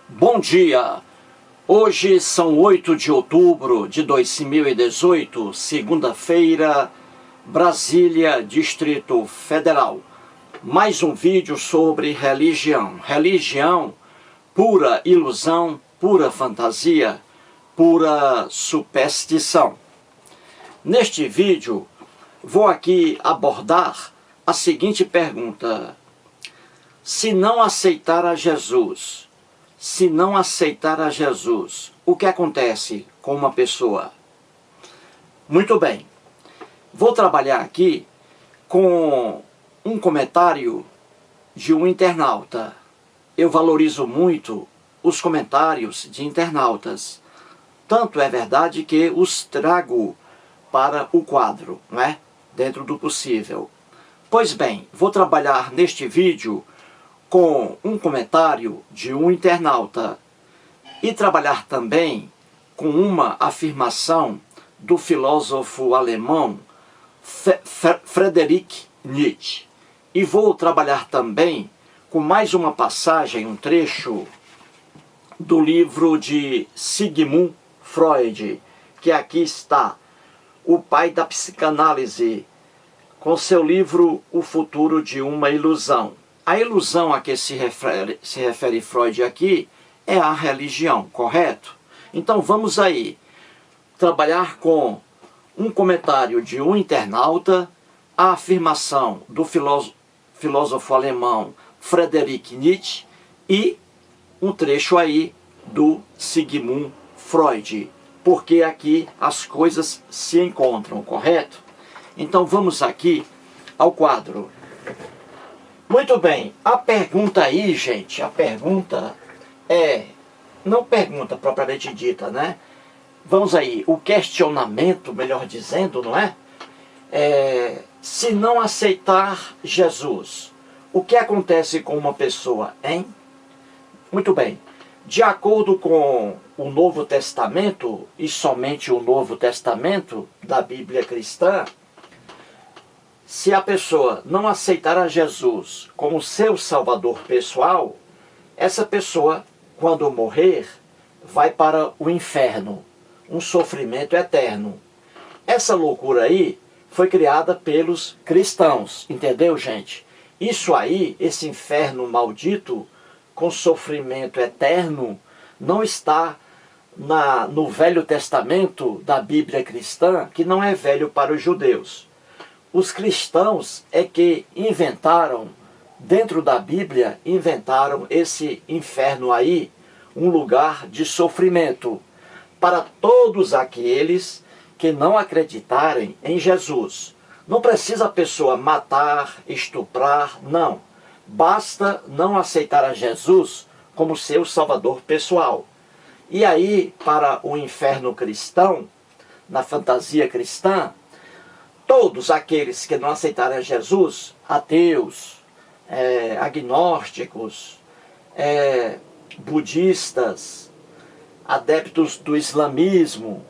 Bom dia! Hoje são 8 de outubro de 2018, segunda-feira, Brasília, Distrito Federal. Mais um vídeo sobre religião. Religião, pura ilusão, pura fantasia, pura superstição. Neste vídeo, vou aqui abordar a seguinte pergunta: se não aceitar a Jesus, o que acontece com uma pessoa? Muito bem, vou trabalhar aqui com um comentário de um internauta. Eu valorizo muito os comentários de internautas. Tanto é verdade que os trago para o quadro, né? Dentro do possível. Pois bem, vou trabalhar neste vídeo com um comentário de um internauta e trabalhar também com uma afirmação do filósofo alemão Friedrich Nietzsche. E vou trabalhar também com mais uma passagem, um trecho do livro de Sigmund Freud, que aqui está, o pai da psicanálise, com seu livro O Futuro de uma Ilusão. A ilusão a que se refere Freud aqui é a religião, correto? Então vamos aí trabalhar com um comentário de um internauta, a afirmação do filósofo alemão Friedrich Nietzsche e um trecho aí do Sigmund Freud, porque aqui as coisas se encontram, correto? Então vamos aqui ao quadro. Muito bem, a pergunta aí, gente, a pergunta é, não pergunta propriamente dita, né? Vamos aí, o questionamento, melhor dizendo, não é? Se não aceitar Jesus, o que acontece com uma pessoa, hein? Muito bem, de acordo com o Novo Testamento, e somente o Novo Testamento da Bíblia cristã, se a pessoa não aceitar a Jesus como seu salvador pessoal, essa pessoa, quando morrer, vai para o inferno, um sofrimento eterno. Essa loucura aí foi criada pelos cristãos, entendeu, gente? Isso aí, esse inferno maldito, com sofrimento eterno, não está no Velho Testamento da Bíblia cristã, que não é velho para os judeus. Os cristãos é que inventaram, dentro da Bíblia, inventaram esse inferno aí, um lugar de sofrimento, para todos aqueles que não acreditarem em Jesus. Não precisa a pessoa matar, estuprar, não. Basta não aceitar a Jesus como seu salvador pessoal. E aí, para o inferno cristão, na fantasia cristã, todos aqueles que não aceitarem a Jesus, ateus, agnósticos, budistas, adeptos do islamismo,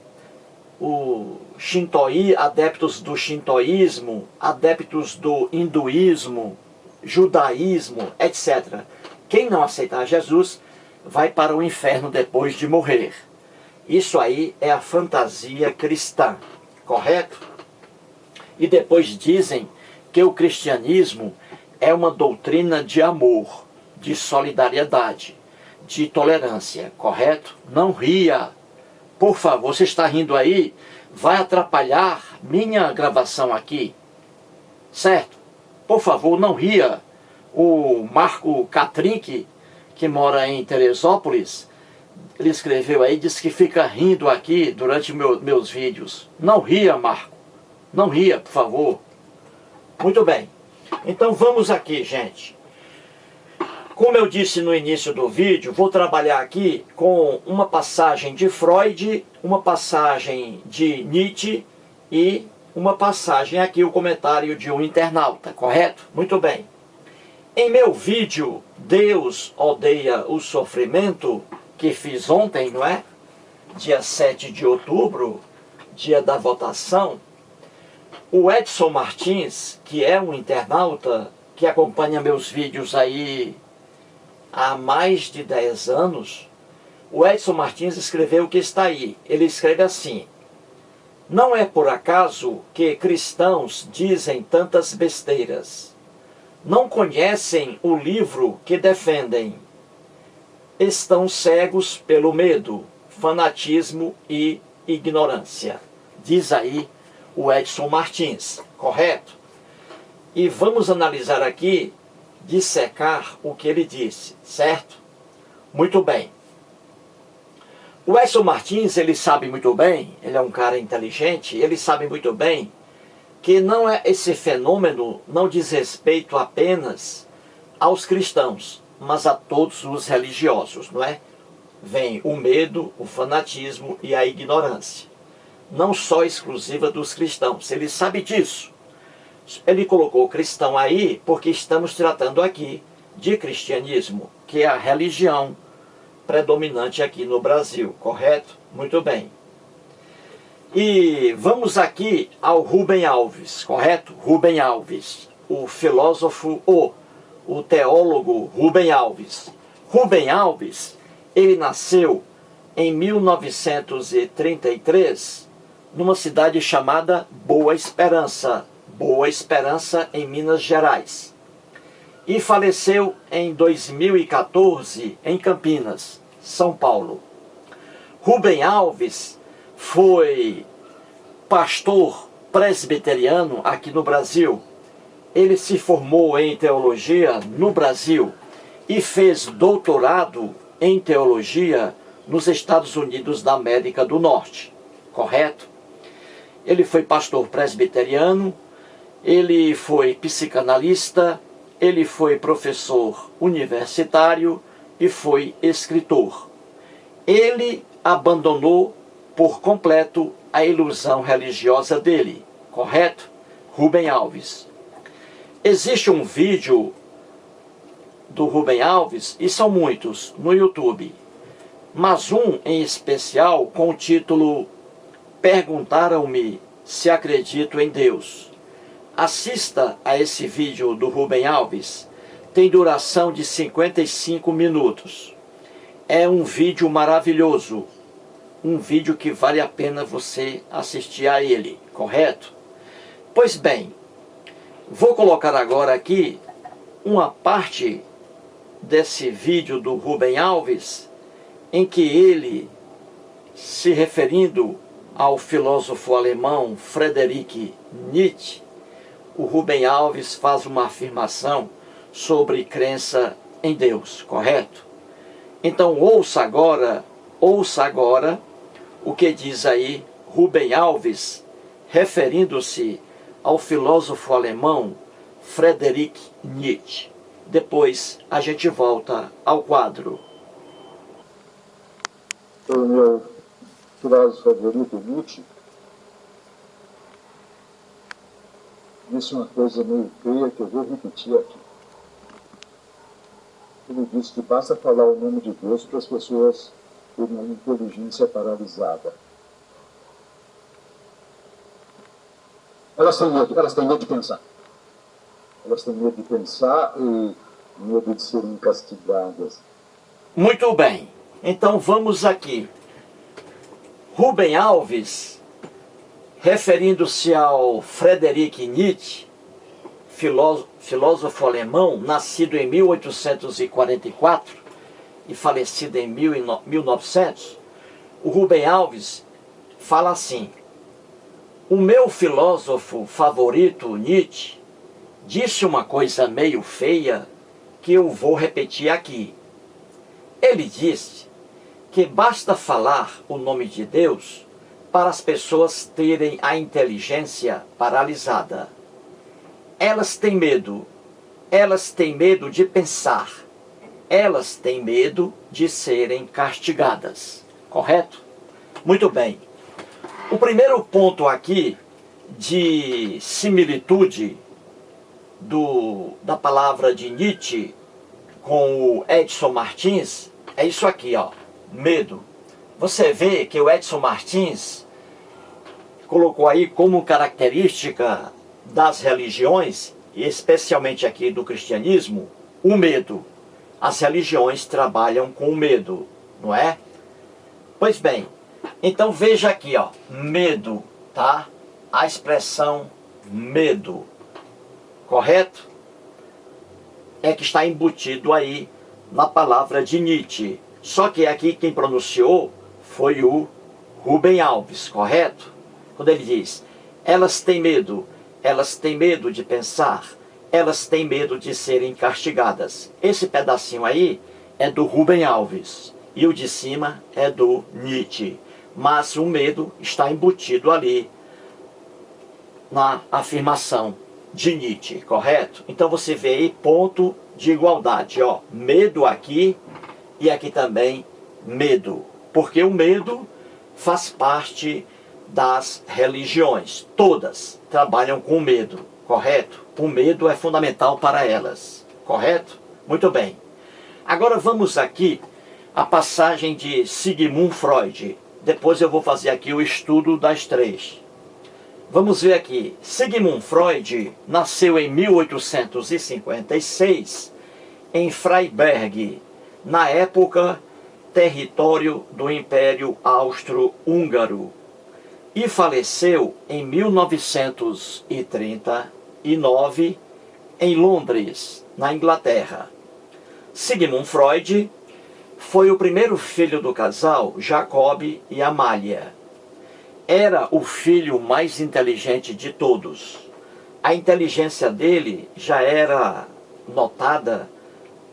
adeptos do shintoísmo, adeptos do hinduísmo, judaísmo, etc. Quem não aceitar Jesus vai para o inferno depois de morrer. Isso aí é a fantasia cristã, correto? E depois dizem que o cristianismo é uma doutrina de amor, de solidariedade, de tolerância, correto? Não ria. Por favor, você está rindo aí? Vai atrapalhar minha gravação aqui, certo? Por favor, não ria. O Marco Catrinck, que mora em Teresópolis, ele escreveu aí, disse que fica rindo aqui durante meus vídeos. Não ria, Marco. Não ria, por favor. Muito bem. Então vamos aqui, gente. Como eu disse no início do vídeo, vou trabalhar aqui com uma passagem de Freud, uma passagem de Nietzsche e uma passagem aqui, o comentário de um internauta, correto? Muito bem. Em meu vídeo, Deus odeia o sofrimento, que fiz ontem, não é? Dia 7 de outubro, dia da votação, o Edson Martins, que é um internauta que acompanha meus vídeos aí há mais de 10 anos, o Edson Martins escreveu o que está aí. Ele escreve assim: não é por acaso que cristãos dizem tantas besteiras. Não conhecem o livro que defendem. Estão cegos pelo medo, fanatismo e ignorância. Diz aí o Edson Martins, correto? E vamos analisar aqui, dissecar o que ele disse, certo? Muito bem. O Edson Martins, ele sabe muito bem, ele é um cara inteligente, ele sabe muito bem que não é esse fenômeno não diz respeito apenas aos cristãos, mas a todos os religiosos, não é? Vem o medo, o fanatismo e a ignorância. Não só exclusiva dos cristãos, ele sabe disso. Ele colocou cristão aí porque estamos tratando aqui de cristianismo, que é a religião predominante aqui no Brasil, correto? Muito bem. E vamos aqui ao Rubem Alves, correto? Rubem Alves, o filósofo, o teólogo Rubem Alves. Rubem Alves, ele nasceu em 1933, numa cidade chamada Boa Esperança, em Minas Gerais. E faleceu em 2014 em Campinas, São Paulo. Rubem Alves foi pastor presbiteriano aqui no Brasil. Ele se formou em teologia no Brasil e fez doutorado em teologia nos Estados Unidos da América do Norte, correto? Ele foi pastor presbiteriano, ele foi psicanalista, ele foi professor universitário e foi escritor. Ele abandonou por completo a ilusão religiosa dele, correto? Rubem Alves. Existe um vídeo do Rubem Alves, e são muitos, no YouTube, mas um em especial com o título Perguntaram-me se acredito em Deus. Assista a esse vídeo do Rubem Alves, tem duração de 55 minutos. É um vídeo maravilhoso, um vídeo que vale a pena você assistir a ele, correto? Pois bem, vou colocar agora aqui uma parte desse vídeo do Rubem Alves, em que ele, se referindo ao filósofo alemão Friedrich Nietzsche, o Rubem Alves faz uma afirmação sobre crença em Deus, correto? Então ouça agora o que diz aí Rubem Alves, referindo-se ao filósofo alemão Friedrich Nietzsche. Depois a gente volta ao quadro. O meu filósofo favorito, Nietzsche, disse uma coisa meio feia que eu vou repetir aqui. Ele disse que basta falar o nome de Deus para as pessoas terem uma inteligência paralisada. Elas têm medo de pensar. Elas têm medo de pensar e medo de serem castigadas. Muito bem, então vamos aqui. Rubem Alves, referindo-se ao Friedrich Nietzsche, filósofo alemão, nascido em 1844 e falecido em 1900, o Rubem Alves fala assim: o meu filósofo favorito, Nietzsche, disse uma coisa meio feia que eu vou repetir aqui. Ele disse que basta falar o nome de Deus para as pessoas terem a inteligência paralisada. Elas têm medo de pensar, elas têm medo de serem castigadas, correto? Muito bem. O primeiro ponto aqui de similitude da palavra de Nietzsche com o Edson Martins é isso aqui, ó, medo. Você vê que o Edson Martins colocou aí como característica das religiões, e especialmente aqui do cristianismo, o medo. as religiões trabalham com o medo, não é? Pois bem, então veja aqui, ó, medo, tá? A expressão medo, correto? É que está embutido aí na palavra de Nietzsche. Só que aqui quem pronunciou foi o Rubem Alves, correto? Quando ele diz, elas têm medo de pensar, elas têm medo de serem castigadas. Esse pedacinho aí é do Rubem Alves e o de cima é do Nietzsche. Mas o medo está embutido ali na afirmação de Nietzsche, correto? Então você vê aí ponto de igualdade, ó, medo aqui e aqui também medo, porque o medo faz parte das religiões, todas trabalham com medo, correto? O medo é fundamental para elas, correto? Muito bem. Agora vamos aqui a passagem de Sigmund Freud, depois eu vou fazer aqui o estudo das três. Vamos ver aqui, Sigmund Freud nasceu em 1856 em Freiberg, na época território do Império Austro-Húngaro, e faleceu em 1939 em Londres, na Inglaterra. Sigmund Freud foi o primeiro filho do casal Jacob e Amália. Era o filho mais inteligente de todos. A inteligência dele já era notada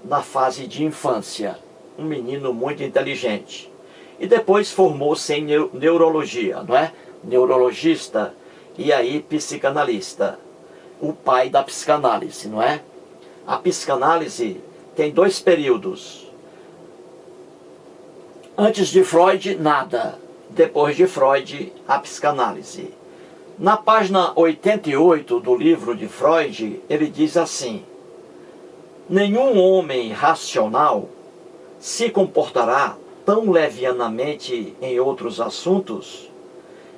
na fase de infância. Um menino muito inteligente. E depois formou-se em neurologia, não é? Neurologista e aí psicanalista. O pai da psicanálise, não é? A psicanálise tem dois períodos. Antes de Freud, nada. Depois de Freud, a psicanálise. Na página 88 do livro de Freud, ele diz assim: nenhum homem racional se comportará tão levianamente em outros assuntos,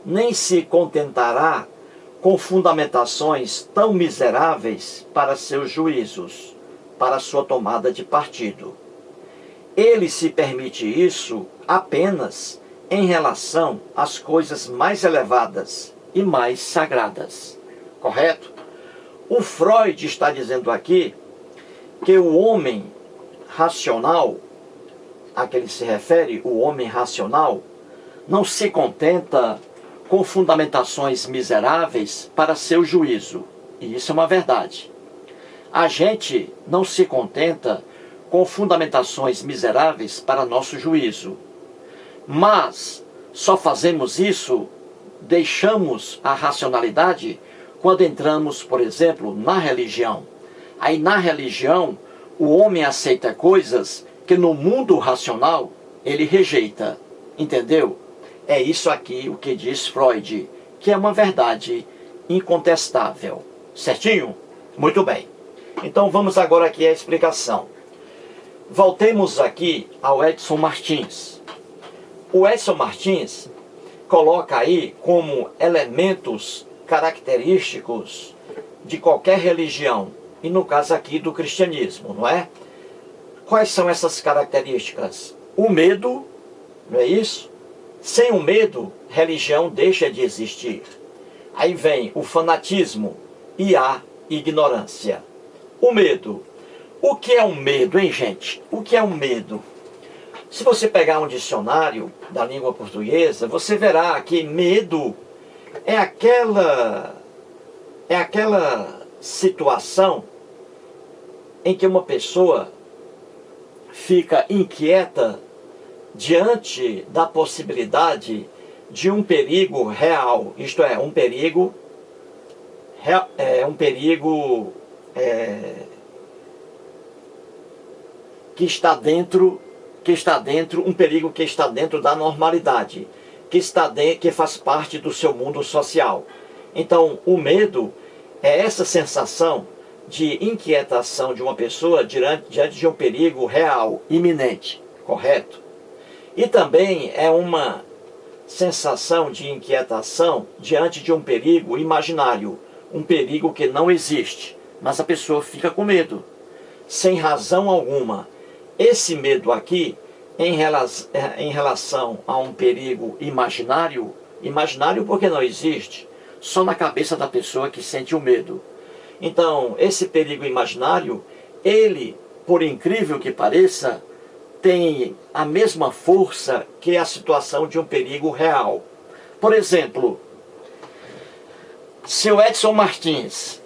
nem se contentará com fundamentações tão miseráveis para seus juízos, para sua tomada de partido. Ele se permite isso apenas em relação às coisas mais elevadas e mais sagradas. Correto? O Freud está dizendo aqui que o homem racional, a que ele se refere, o homem racional, não se contenta com fundamentações miseráveis para seu juízo. E isso é uma verdade. A gente não se contenta com fundamentações miseráveis para nosso juízo. Mas só fazemos isso, deixamos a racionalidade quando entramos, por exemplo, na religião. Aí na religião, o homem aceita coisas que no mundo racional ele rejeita. Entendeu? É isso aqui o que diz Freud, que é uma verdade incontestável. Certinho? Muito bem. Então vamos agora aqui à explicação. Voltemos aqui ao Edson Martins. O Edson Martins coloca aí como elementos característicos de qualquer religião, e no caso aqui do cristianismo, não é? Quais são essas características? O medo, não é isso? Sem o medo, religião deixa de existir. Aí vem o fanatismo e a ignorância. O medo. O que é um medo, hein, gente? O que é um medo? Se você pegar um dicionário da língua portuguesa, você verá que medo é aquela situação em que uma pessoa fica inquieta diante da possibilidade de um perigo real, isto é, um perigo que está dentro, um perigo que está dentro da normalidade, que faz parte do seu mundo social. Então, o medo é essa sensação de inquietação de uma pessoa diante de um perigo real, iminente, correto? E também é uma sensação de inquietação diante de um perigo imaginário, um perigo que não existe, mas a pessoa fica com medo, sem razão alguma. esse medo aqui, em relação a um perigo imaginário, imaginário porque não existe, só na cabeça da pessoa que sente o medo. Então, esse perigo imaginário, ele, por incrível que pareça, tem a mesma força que a situação de um perigo real. Por exemplo, se o Edson Martins,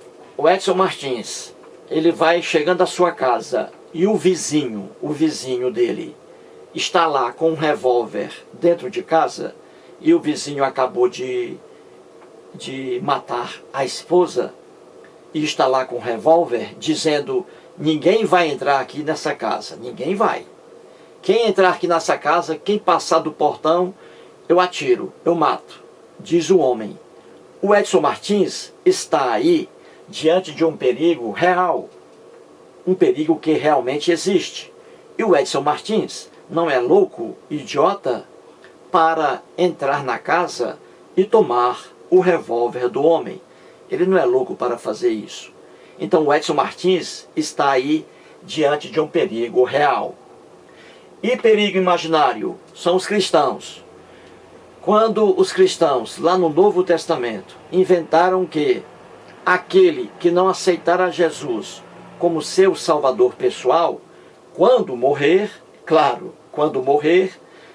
ele vai chegando à sua casa e o vizinho dele, está lá com um revólver dentro de casa e o vizinho acabou de matar a esposa e está lá com um revólver dizendo: ninguém vai entrar aqui nessa casa, ninguém vai. Quem entrar aqui nessa casa, quem passar do portão, eu atiro, eu mato, diz o homem. O Edson Martins está aí diante de um perigo real, um perigo que realmente existe. E o Edson Martins não é louco, idiota, para entrar na casa e tomar o revólver do homem. Ele não é louco para fazer isso. Então o Edson Martins está aí diante de um perigo real. E perigo imaginário são os cristãos. Quando os cristãos, lá no Novo Testamento, inventaram que aquele que não aceitar a Jesus como seu salvador pessoal, quando morrer, claro, quando morrer,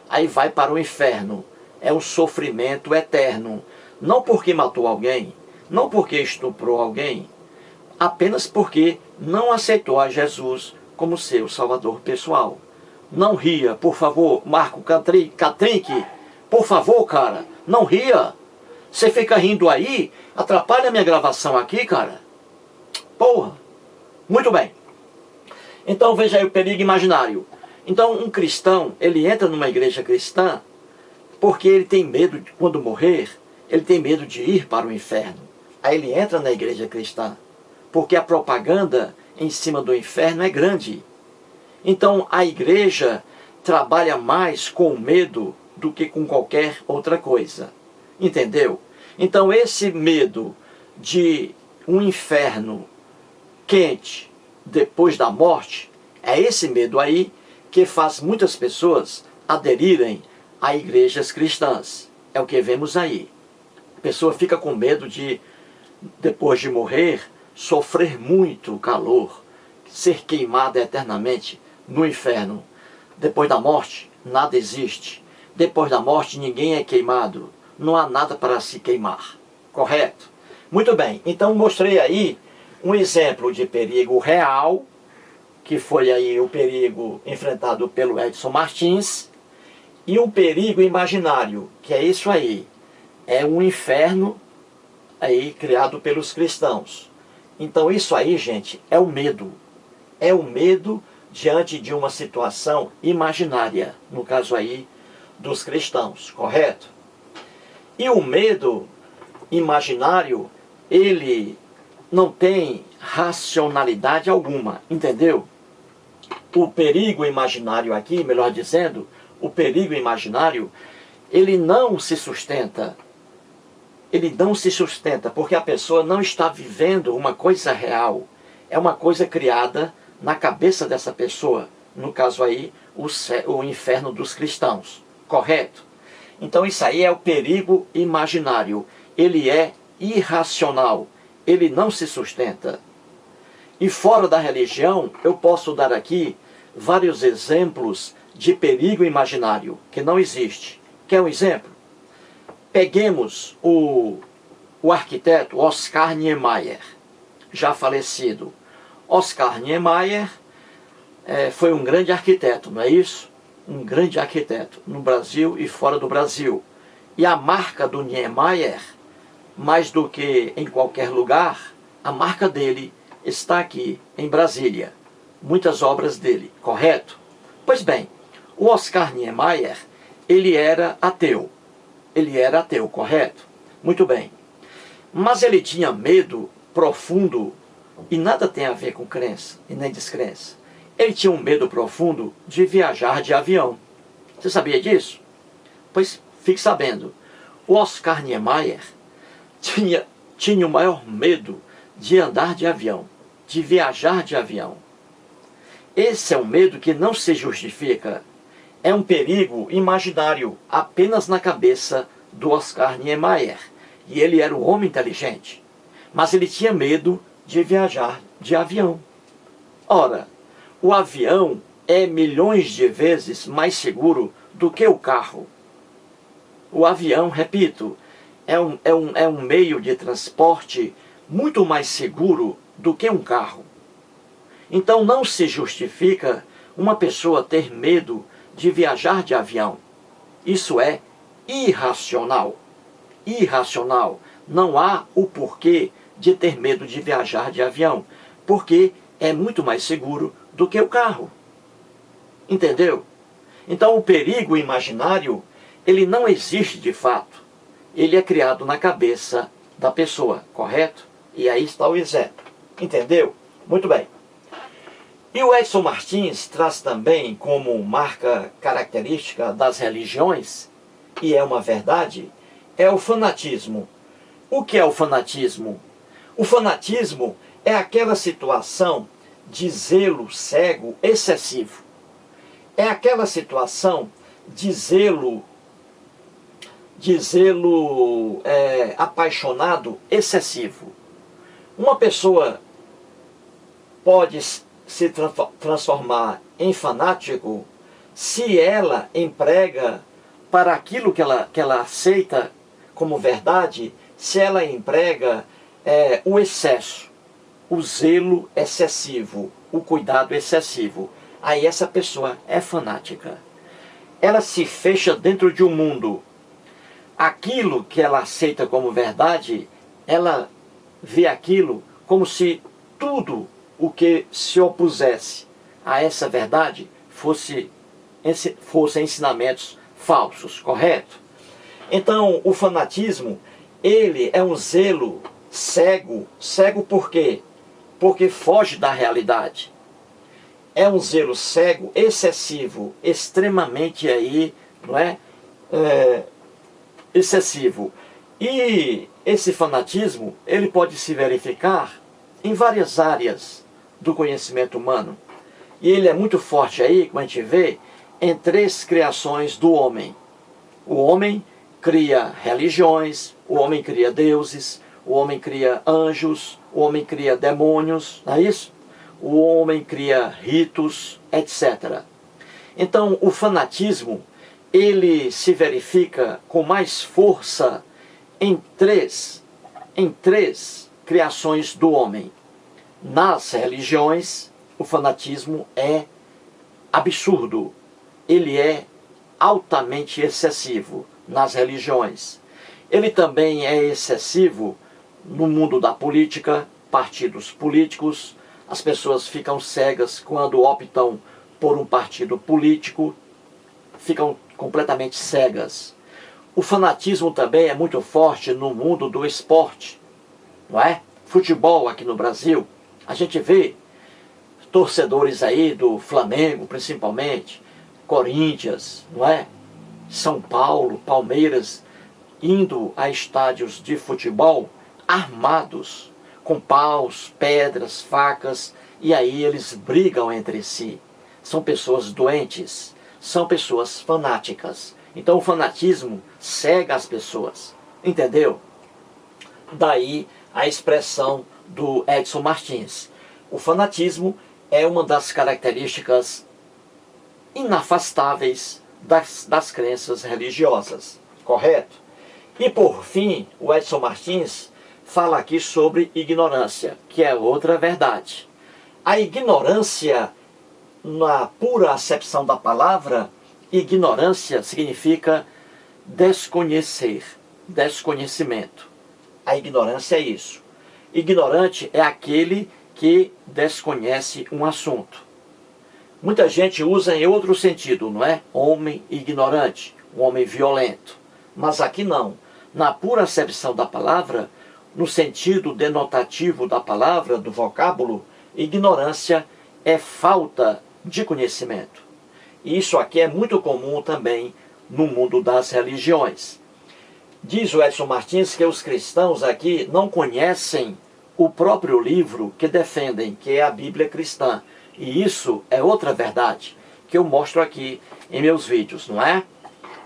aí vai para o inferno. É um sofrimento eterno. Não porque matou alguém, não porque estuprou alguém, apenas porque não aceitou a Jesus como seu salvador pessoal. Não ria, por favor, Marco Catrinck, por favor, cara, não ria. Você fica rindo aí, atrapalha a minha gravação aqui, cara. Porra. Muito bem. Então veja aí o perigo imaginário. Então um cristão, ele entra numa igreja cristã porque ele tem medo, quando morrer, ele tem medo de ir para o inferno. Aí ele entra na igreja cristã, porque a propaganda em cima do inferno é grande. Então a igreja trabalha mais com medo do que com qualquer outra coisa. Entendeu? Então esse medo de um inferno quente depois da morte, é esse medo aí que faz muitas pessoas aderirem a igrejas cristãs. É o que vemos aí. A pessoa fica com medo de, depois de morrer, sofrer muito calor, ser queimada eternamente no inferno. Depois da morte, nada existe. Depois da morte, ninguém é queimado. Não há nada para se queimar. Correto? Muito bem. Então, mostrei aí um exemplo de perigo real, que foi aí o perigo enfrentado pelo Edson Martins, e um perigo imaginário, que é isso aí. É um inferno aí criado pelos cristãos. Então isso aí, gente, é o medo. É o medo diante de uma situação imaginária, no caso aí dos cristãos, correto? E o medo imaginário, ele não tem racionalidade alguma, entendeu? O perigo imaginário aqui, melhor dizendo, o perigo imaginário, ele não se sustenta. Ele não se sustenta porque a pessoa não está vivendo uma coisa real. É uma coisa criada na cabeça dessa pessoa. No caso aí, o inferno dos cristãos. Correto? Então isso aí é o perigo imaginário. Ele é irracional. Ele não se sustenta. E fora da religião, eu posso dar aqui vários exemplos de perigo imaginário, que não existe. Quer um exemplo? Peguemos o arquiteto Oscar Niemeyer, já falecido. Oscar Niemeyer foi um grande arquiteto, não é isso? Um grande arquiteto no Brasil e fora do Brasil. E a marca do Niemeyer, mais do que em qualquer lugar, a marca dele está aqui em Brasília. Muitas obras dele, correto? Pois bem, o Oscar Niemeyer, ele era ateu. Ele era ateu, correto? Muito bem. Mas ele tinha medo profundo, e nada tem a ver com crença e nem descrença. Ele tinha um medo profundo de viajar de avião. Você sabia disso? Pois fique sabendo. O Oscar Niemeyer tinha o maior medo de andar de avião, de viajar de avião. Esse é um medo que não se justifica. É um perigo imaginário, apenas na cabeça do Oscar Niemeyer. E ele era um homem inteligente, mas ele tinha medo de viajar de avião. Ora, o avião é milhões de vezes mais seguro do que o carro. O avião, repito, é um meio de transporte muito mais seguro do que um carro. Então não se justifica uma pessoa ter medo de viajar de avião. Isso é irracional. Irracional. Não há o porquê de ter medo de viajar de avião, porque é muito mais seguro do que o carro. Entendeu? Então o perigo imaginário, ele não existe de fato. Ele é criado na cabeça da pessoa, correto? E aí está o exemplo. Entendeu? Muito bem. E o Edson Martins traz também como marca característica das religiões, e é uma verdade, é o fanatismo. O que é o fanatismo? O fanatismo é aquela situação de zelo cego excessivo. É aquela situação de zelo apaixonado excessivo. Uma pessoa pode se transformar em fanático se ela emprega para aquilo que ela aceita como verdade, se ela emprega o excesso, o zelo excessivo, o cuidado excessivo. Aí essa pessoa é fanática. Ela se fecha dentro de um mundo. Aquilo que ela aceita como verdade, ela vê aquilo como se tudo o que se opusesse a essa verdade fosse ensinamentos falsos, correto? Então, o fanatismo, ele é um zelo cego. Cego por quê? Porque foge da realidade. É um zelo cego, excessivo, extremamente aí, não é? Excessivo. E esse fanatismo, ele pode se verificar em várias áreas do conhecimento humano. E ele é muito forte aí, como a gente vê, em 3 criações do homem. O homem cria religiões, o homem cria deuses, o homem cria anjos, o homem cria demônios, não é isso? O homem cria ritos, etc. Então, o fanatismo, ele se verifica com mais força em três criações do homem. Nas religiões, o fanatismo é absurdo. Ele é altamente excessivo nas religiões. Ele também é excessivo no mundo da política, partidos políticos. As pessoas ficam cegas quando optam por um partido político, ficam completamente cegas. O fanatismo também é muito forte no mundo do esporte, não é? Futebol aqui no Brasil, a gente vê torcedores aí do Flamengo, principalmente, Corinthians, não é? São Paulo, Palmeiras, indo a estádios de futebol armados, com paus, pedras, facas, e aí eles brigam entre si. São pessoas doentes, são pessoas fanáticas. Então o fanatismo cega as pessoas, entendeu? Daí a expressão do Edson Martins. O fanatismo é uma das características inafastáveis das crenças religiosas, correto? E por fim, o Edson Martins fala aqui sobre ignorância, que é outra verdade. A ignorância, na pura acepção da palavra, ignorância significa desconhecer, desconhecimento. A ignorância é isso. Ignorante é aquele que desconhece um assunto. Muita gente usa em outro sentido, não é? Homem ignorante, um homem violento. Mas aqui não. Na pura acepção da palavra, no sentido denotativo da palavra, do vocábulo, ignorância é falta de conhecimento. E isso aqui é muito comum também no mundo das religiões. Diz o Edson Martins que os cristãos aqui não conhecem o próprio livro que defendem, que é a Bíblia cristã. E isso é outra verdade que eu mostro aqui em meus vídeos, não é?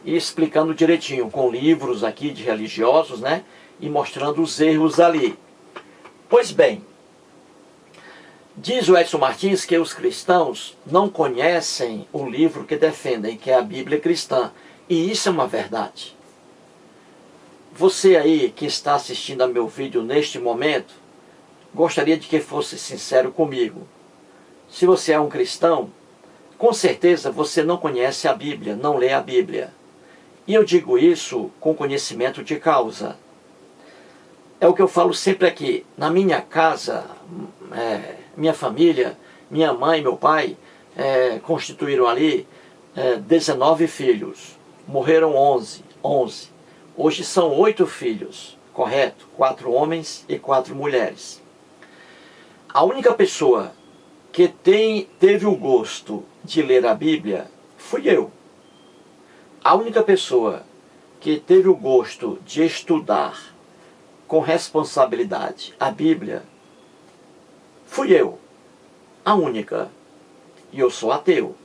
E explicando direitinho, com livros aqui de religiosos, né? E mostrando os erros ali. Pois bem, diz o Edson Martins que os cristãos não conhecem o livro que defendem, que é a Bíblia cristã. E isso é uma verdade. Você aí que está assistindo a meu vídeo neste momento, gostaria de que fosse sincero comigo. Se você é um cristão, com certeza você não conhece a Bíblia, não lê a Bíblia. E eu digo isso com conhecimento de causa. É o que eu falo sempre aqui. Na minha casa, minha família, minha mãe e meu pai constituíram ali 19 filhos. Morreram 11. Hoje são 8 filhos, correto? 4 homens e 4 mulheres. A única pessoa que teve o gosto de ler a Bíblia fui eu. A única pessoa que teve o gosto de estudar com responsabilidade a Bíblia fui eu. A única. E eu sou ateu.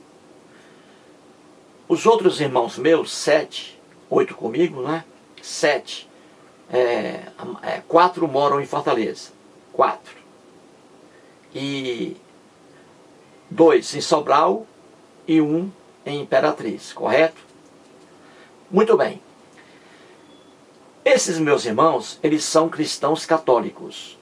Os outros irmãos meus, 7, 8 comigo, né? 7. 4 moram em Fortaleza. 4. E 2 em Sobral e 1 em Imperatriz, correto? Muito bem. Esses meus irmãos, eles são cristãos católicos.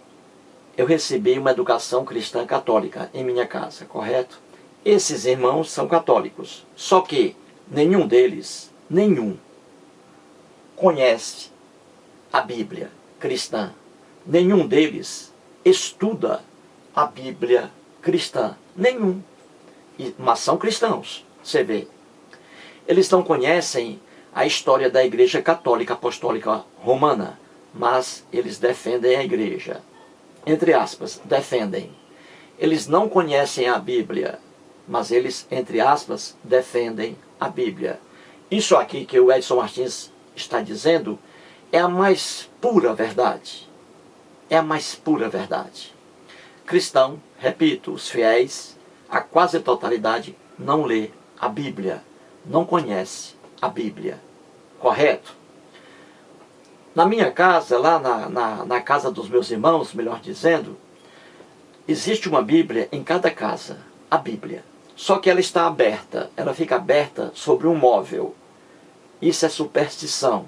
Eu recebi uma educação cristã católica em minha casa, correto? Esses irmãos são católicos. Só que nenhum deles, conhece a Bíblia cristã. Nenhum deles estuda a Bíblia cristã. Nenhum. Mas são cristãos, você vê. Eles não conhecem a história da Igreja Católica Apostólica Romana, mas eles defendem a Igreja. Entre aspas, defendem. Eles não conhecem a Bíblia, mas eles, entre aspas, defendem a Bíblia. Isso aqui que o Edson Martins está dizendo é a mais pura verdade. É a mais pura verdade. Cristão, repito, os fiéis, a quase totalidade não lê a Bíblia, não conhece a Bíblia, correto? Na minha casa, lá na casa dos meus irmãos, melhor dizendo, existe uma Bíblia em cada casa, a Bíblia. Só que ela está aberta, ela fica aberta sobre um móvel. Isso é superstição.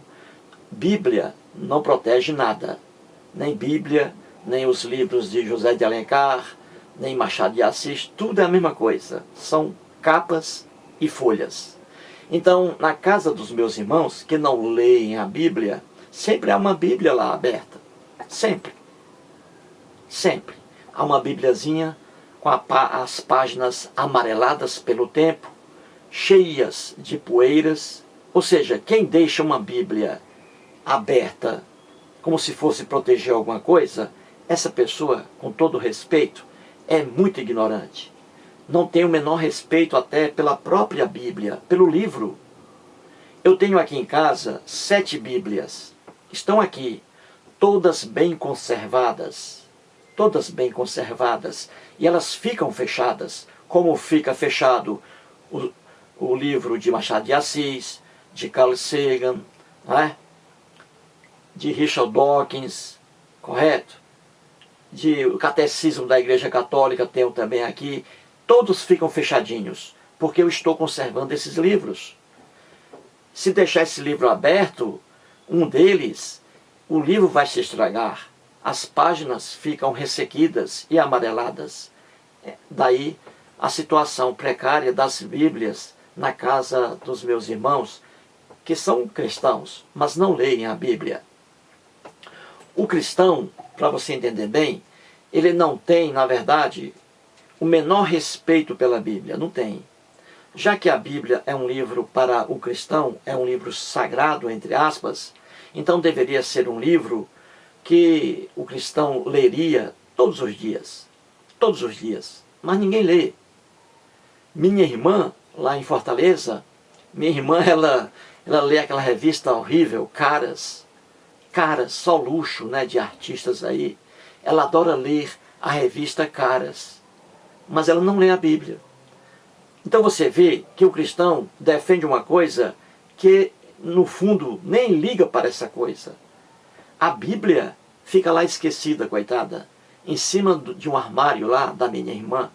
Bíblia não protege nada, nem Bíblia, nem os livros de José de Alencar, nem Machado de Assis, tudo é a mesma coisa. São capas e folhas. Então, na casa dos meus irmãos, que não leem a Bíblia, sempre há uma Bíblia lá aberta. Sempre. Sempre. Há uma Bíbliazinha com as páginas amareladas pelo tempo, cheias de poeiras. Ou seja, quem deixa uma Bíblia aberta como se fosse proteger alguma coisa, essa pessoa, com todo respeito, é muito ignorante. Não tem o menor respeito até pela própria Bíblia, pelo livro. Eu tenho aqui em casa 7 Bíblias. Estão aqui, todas bem conservadas. Todas bem conservadas. E elas ficam fechadas, como fica fechado o livro de Machado de Assis, de Carl Sagan, né? De Richard Dawkins, correto? O Catecismo da Igreja Católica tenho também aqui. Todos ficam fechadinhos, porque eu estou conservando esses livros. Se deixar esse livro aberto, um deles, o livro vai se estragar. As páginas ficam ressequidas e amareladas. Daí a situação precária das Bíblias na casa dos meus irmãos, que são cristãos, mas não leem a Bíblia. O cristão, para você entender bem, ele não tem, na verdade, o menor respeito pela Bíblia. Não tem. Já que a Bíblia é um livro para o cristão, é um livro sagrado, entre aspas, então deveria ser um livro que o cristão leria todos os dias. Todos os dias. Mas ninguém lê. Minha irmã, lá em Fortaleza, minha irmã, ela lê aquela revista horrível, Caras, só luxo, né, de artistas aí. Ela adora ler a revista Caras. mas ela não lê a Bíblia. Então você vê que o cristão defende uma coisa que, no fundo, nem liga para essa coisa. A Bíblia fica lá esquecida, coitada, em cima de um armário lá da minha irmã.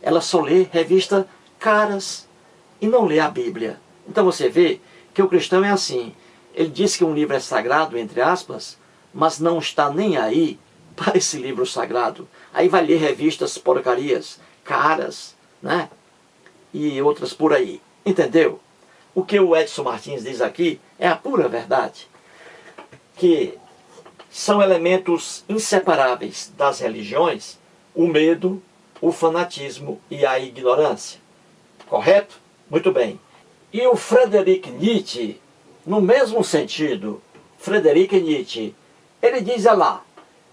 Ela só lê revista caras e não lê a Bíblia. Então você vê que o cristão é assim. Ele diz que um livro é sagrado, entre aspas, mas não está nem aí para esse livro sagrado. Aí vai ler revistas porcarias, caras, né? E outras por aí. Entendeu? O que o Edson Martins diz aqui é a pura verdade. Que são elementos inseparáveis das religiões o medo, o fanatismo e a ignorância. Correto? Muito bem. E o Friedrich Nietzsche, no mesmo sentido, Friedrich Nietzsche, ele diz lá,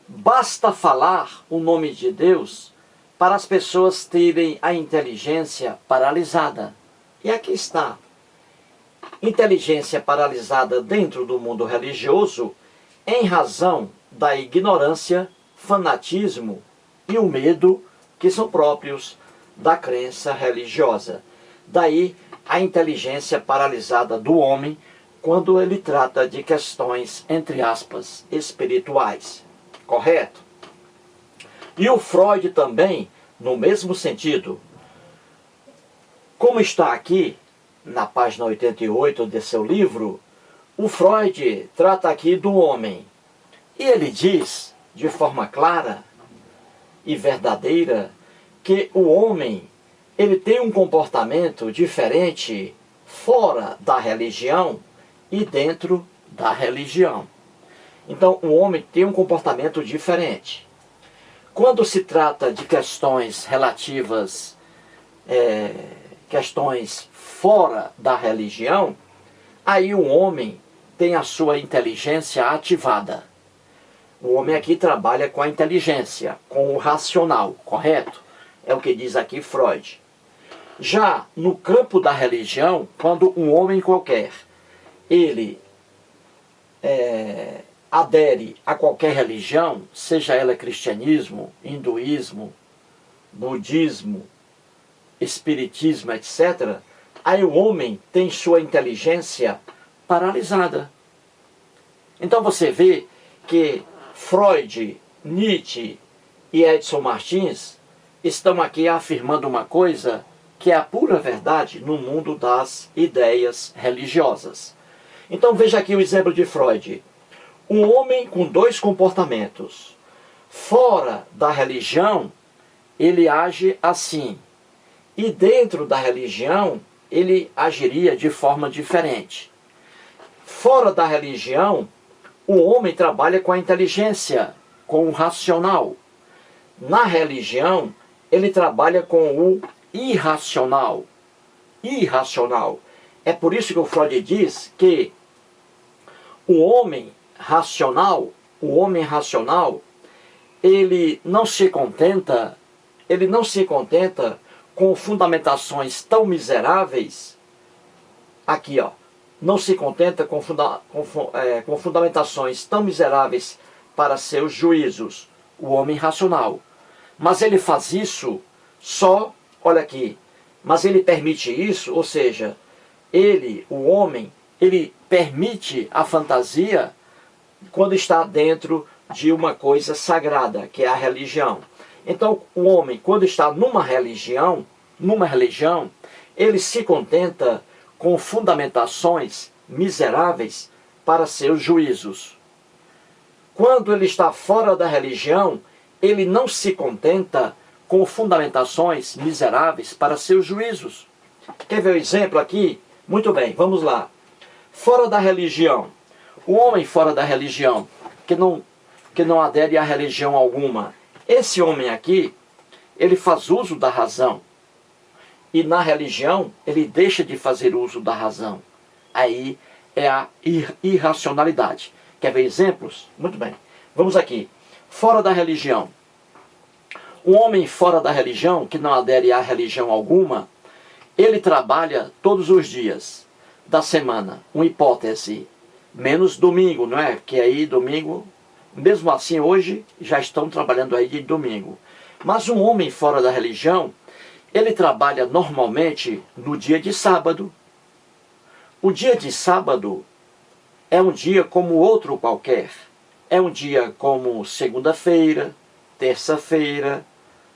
basta falar o nome de Deus para as pessoas terem a inteligência paralisada. E aqui está. Inteligência paralisada dentro do mundo religioso em razão da ignorância, fanatismo e o medo que são próprios da crença religiosa. Daí a inteligência paralisada do homem quando ele trata de questões, entre aspas, espirituais. Correto? E o Freud também, no mesmo sentido. Como está aqui, na página 88 de seu livro, o Freud trata aqui do homem. E ele diz, de forma clara e verdadeira, que o homem ele tem um comportamento diferente fora da religião e dentro da religião. Então, o homem tem um comportamento diferente. Quando se trata de questões relativas, questões fora da religião, aí o homem tem a sua inteligência ativada. O homem aqui trabalha com a inteligência, com o racional, correto? É o que diz aqui Freud. Já no campo da religião, quando um homem qualquer, ele adere a qualquer religião, seja ela cristianismo, hinduísmo, budismo, espiritismo, etc., aí o homem tem sua inteligência paralisada. Então você vê que Freud, Nietzsche e Edson Martins estão aqui afirmando uma coisa que é a pura verdade no mundo das ideias religiosas. Então veja aqui o exemplo de Freud. Um homem com dois comportamentos. Fora da religião, ele age assim. E dentro da religião, ele agiria de forma diferente. Fora da religião, o homem trabalha com a inteligência, com o racional. Na religião, ele trabalha com o irracional. Irracional. É por isso que o Freud diz que o homem racional, ele não se contenta com fundamentações tão miseráveis. Aqui, ó. Não se contenta com fundamentações tão miseráveis para seus juízos, o homem racional. Mas ele faz isso só, olha aqui, mas ele permite isso, ou seja, o homem, ele permite a fantasia quando está dentro de uma coisa sagrada, que é a religião. Então, o homem, quando está numa religião, ele se contenta com fundamentações miseráveis para seus juízos. Quando ele está fora da religião, ele não se contenta com fundamentações miseráveis para seus juízos. Quer ver o exemplo aqui? Muito bem, vamos lá. Fora da religião. O homem fora da religião, que não adere a religião alguma. Esse homem aqui, ele faz uso da razão. E na religião, ele deixa de fazer uso da razão. Aí é a irracionalidade. Quer ver exemplos? Muito bem. Vamos aqui. Fora da religião. Um homem fora da religião, que não adere a religião alguma, ele trabalha todos os dias da semana. Uma hipótese. Menos domingo, não é? Que aí domingo, mesmo assim hoje, já estão trabalhando aí de domingo. Mas um homem fora da religião, ele trabalha normalmente no dia de sábado. O dia de sábado é um dia como outro qualquer. É um dia como segunda-feira, terça-feira,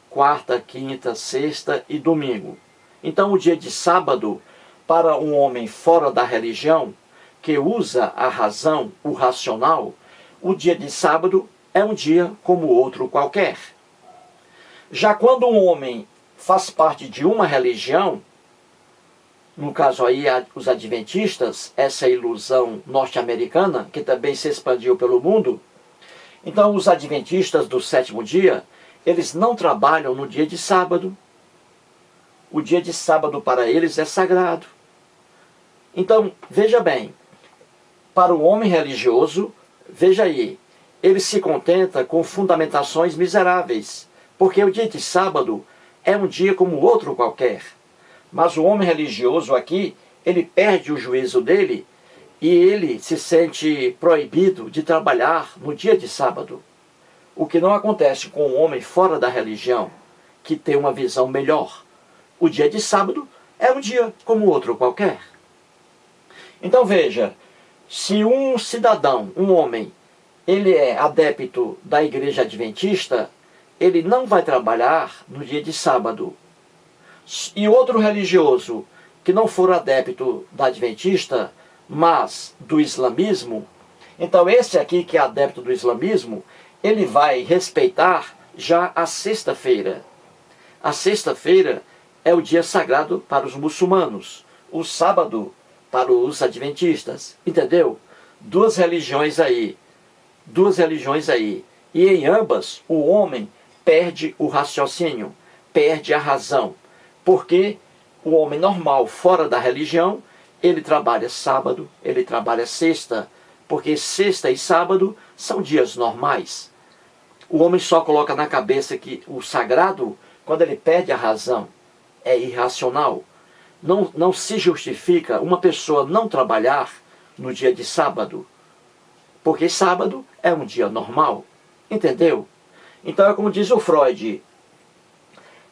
quarta, quinta, sexta e domingo. Então o dia de sábado, para um homem fora da religião, que usa a razão, o racional, o dia de sábado é um dia como outro qualquer. Já quando um homem faz parte de uma religião, no caso aí os adventistas, essa ilusão norte-americana, que também se expandiu pelo mundo, então os adventistas do sétimo dia, eles não trabalham no dia de sábado. O dia de sábado para eles é sagrado. Então, veja bem, para o homem religioso, veja aí, ele se contenta com fundamentações miseráveis, porque o dia de sábado é um dia como outro qualquer. Mas o homem religioso aqui, ele perde o juízo dele e ele se sente proibido de trabalhar no dia de sábado. O que não acontece com o homem fora da religião, que tem uma visão melhor. O dia de sábado é um dia como outro qualquer. Então veja, se um cidadão, um homem, ele é adepto da igreja adventista, ele não vai trabalhar no dia de sábado. E outro religioso que não for adepto da adventista, mas do islamismo, então esse aqui que é adepto do islamismo, ele vai respeitar já a sexta-feira. A sexta-feira é o dia sagrado para os muçulmanos, o sábado para os adventistas, entendeu? Duas religiões aí. E em ambas, o homem perde o raciocínio, perde a razão. Porque o homem normal, fora da religião, ele trabalha sábado, ele trabalha sexta, porque sexta e sábado são dias normais. O homem só coloca na cabeça que o sagrado, quando ele perde a razão, é irracional. Não se justifica uma pessoa não trabalhar no dia de sábado, porque sábado é um dia normal, entendeu? Então é como diz o Freud,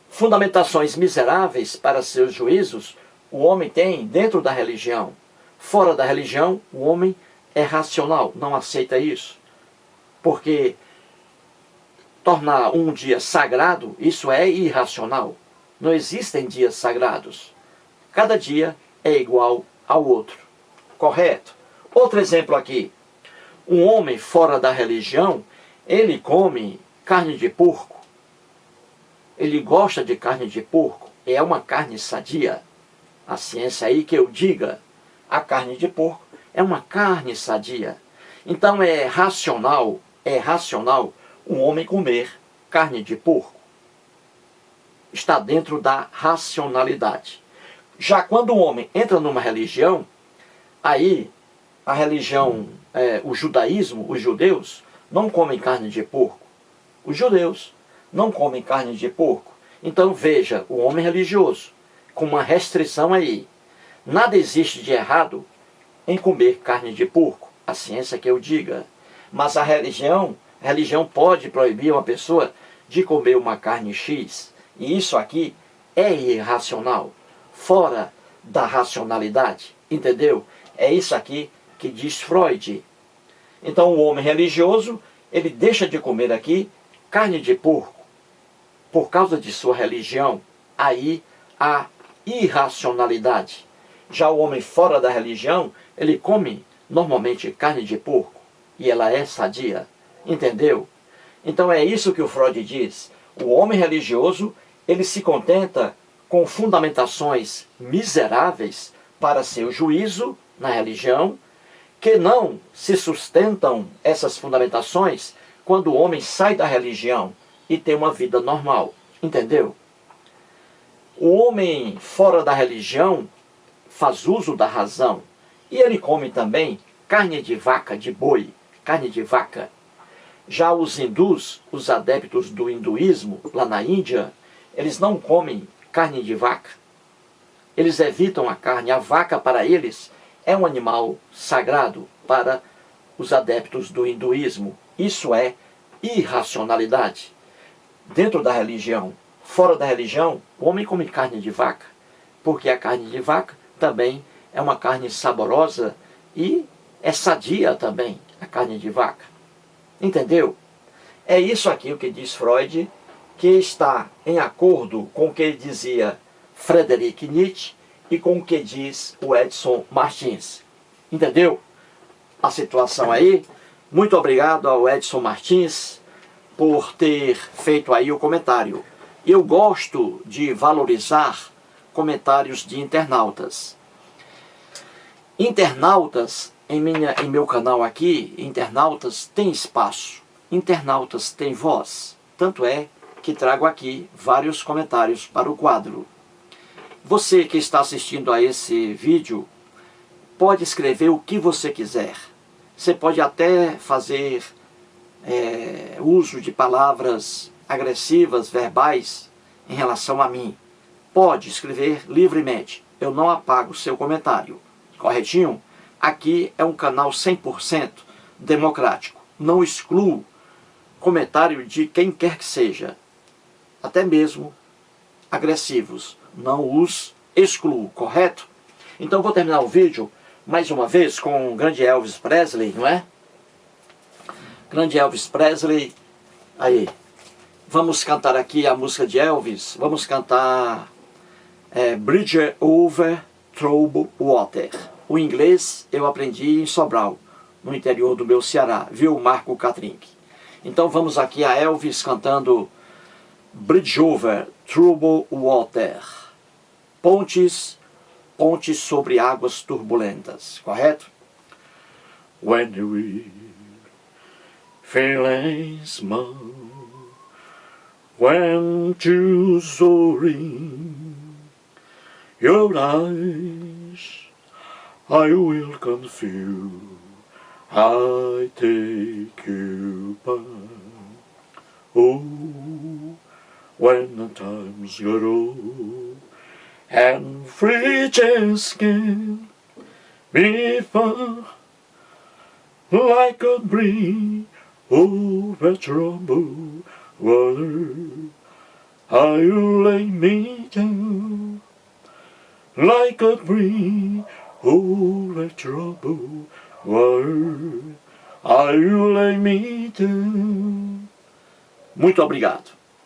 fundamentações miseráveis para seus juízos o homem tem dentro da religião. Fora da religião, o homem é racional, não aceita isso. Porque tornar um dia sagrado, isso é irracional. Não existem dias sagrados. Cada dia é igual ao outro. Correto? Outro exemplo aqui. Um homem fora da religião, ele come carne de porco. Ele gosta de carne de porco. É uma carne sadia. A ciência aí que eu diga, a carne de porco é uma carne sadia. Então é racional um homem comer carne de porco. Está dentro da racionalidade. Já quando o homem entra numa religião, aí a religião, o judaísmo, os judeus, não comem carne de porco. Os judeus não comem carne de porco. Então veja, o homem religioso, com uma restrição aí. Nada existe de errado em comer carne de porco, a ciência que eu diga. Mas a religião pode proibir uma pessoa de comer uma carne X. E isso aqui é irracional, fora da racionalidade, entendeu? É isso aqui que diz Freud. Então o homem religioso, ele deixa de comer aqui carne de porco, por causa de sua religião. Aí há irracionalidade. Já o homem fora da religião, ele come normalmente carne de porco, e ela é sadia, entendeu? Então é isso que o Freud diz. O homem religioso, ele se contenta com fundamentações miseráveis para seu juízo na religião, que não se sustentam essas fundamentações quando o homem sai da religião e tem uma vida normal, entendeu? O homem fora da religião faz uso da razão e ele come também carne de vaca, de boi, carne de vaca. Já os hindus, os adeptos do hinduísmo, lá na Índia, eles não comem carne de vaca. Eles evitam a carne. A vaca, para eles, é um animal sagrado para os adeptos do hinduísmo. Isso é irracionalidade. dentro da religião, fora da religião, o homem come carne de vaca, porque a carne de vaca também é uma carne saborosa e é sadia também, a carne de vaca. Entendeu? É isso aqui o que diz Freud, que está em acordo com o que dizia Friedrich Nietzsche e com o que diz o Edson Martins. Entendeu a situação aí? Muito obrigado ao Edson Martins por ter feito aí o comentário. Eu gosto de valorizar comentários de internautas. Internautas, em meu canal aqui, internautas têm espaço, internautas têm voz. Tanto é que trago aqui vários comentários para o quadro. Você que está assistindo a esse vídeo, pode escrever o que você quiser. Você pode até fazer uso de palavras agressivas, verbais, em relação a mim. Pode escrever livremente. Eu não apago o seu comentário. Corretinho? Aqui é um canal 100% democrático. Não excluo comentário de quem quer que seja. Até mesmo agressivos. Não os excluo, correto? Então vou terminar o vídeo mais uma vez com o grande Elvis Presley, não é? Grande Elvis Presley. Aí. Vamos cantar aqui a música de Elvis. Vamos cantar Bridge Over Troubled Water. O inglês eu aprendi em Sobral, no interior do meu Ceará, viu, Marco Catrink? Então vamos aqui a Elvis cantando Bridge Over Troubled Water. Pontes sobre águas turbulentas, correto? When the wind feelings small, when to soaring your eyes, I will confuse, I take you by. Oh, when the times get old and bridges can be found, like a bridge over troubled water, I will lay me down, like a bridge over troubled water, I will lay me down. Muito obrigado.